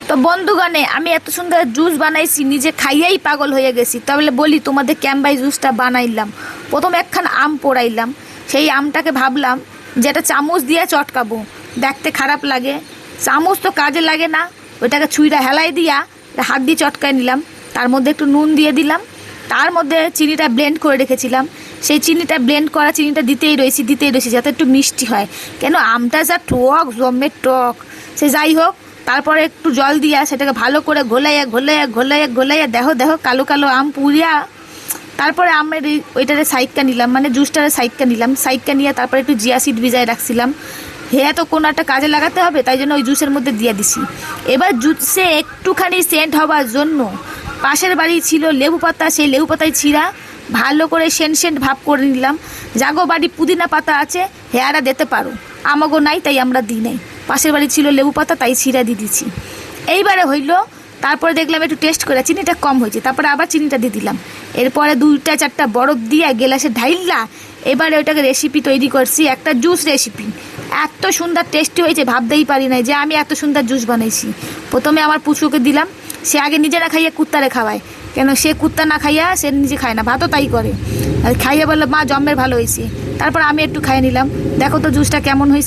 তো বন্ধুগণে, আমি এত সুন্দর জুস বানাইছি, নিজে খাইয়াই পাগল হয়ে গেছি। তাহলে বলি তোমাদের ক্যাম্বাই জুসটা বানাইলাম। প্রথম একখান আম পোড়াইলাম, সেই আমটাকে ভাবলাম যে একটা চামচ দিয়ে চটকাবো, দেখতে খারাপ লাগে, চামচ তো কাজে লাগে না, ওইটাকে ছুঁইটা হেলাই দিয়া হাত দিয়ে চটকায় নিলাম। তার মধ্যে একটু নুন দিয়ে দিলাম, তার মধ্যে চিনিটা ব্লেন্ড করে রেখেছিলাম, সেই চিনিটা ব্লেন্ড করা চিনিটা দিতেই রয়েছি যাতে একটু মিষ্টি হয়, কেন আমটা যা টক, জমের টক। সে যাই হোক, তারপরে একটু জল দিয়া সেটাকে ভালো করে ঘোলাইয়া দেখো কালো কালো আম পুরিয়া। তারপরে আমের ওইটারে সাইডটা নিলাম, মানে জুসটারে সাইডটা নিলাম, সাইডটা নিয়ে তারপরে একটু জিয়া সিড ভিজায় রাখছিলাম। হ্যাঁ, তো কোনো একটা কাজে লাগাতে হবে, তাই জন্য ওই জুসের মধ্যে দিয়ে দিছি। এবার জুসে একটুখানি সেন্ট হওয়ার জন্য পাশের বাড়ি ছিল লেবু পাতা, সেই লেবু পাতায় ছিঁড়া ভালো করে সেন্ট ভাব করে নিলাম। জাগো বাড়ি পুদিনা পাতা আছে, হেয়ারা দিতে পারো, আমাগো নাই তাই আমরা দিই নাই। পাশের বাড়ি ছিল লেবু পাতা, তাই ছিঁড়া দিয়ে দিচ্ছি। এইবারে হইল, তারপরে দেখলাম একটু টেস্ট করে চিনিটা কম হয়েছে, তারপরে আবার চিনিটা দিয়ে দিলাম। এরপরে 2-4টা বরফ দিয়ে গ্লাসে ঢাইলা এবারে ওইটাকে রেসিপি তৈরি করছি, একটা জুস রেসিপি। এত সুন্দর টেস্টি হয়েছে, ভাবতেই পারি নাই যে আমি এত সুন্দর জুস বানাইছি। প্রথমে আমার পুচুকে দিলাম, সে আগে নিজে না খাইয়া কুত্তারে খাওয়ায়, কেন সে কুত্তা না খাইয়া সে নিজে খায় না, ভাতও তাই করে। খাইয়া বললো মা জম্মের ভালো হয়েছে। তারপর আমি একটু খাইয়ে নিলাম, দেখো তো জুসটা কেমন হয়েছে।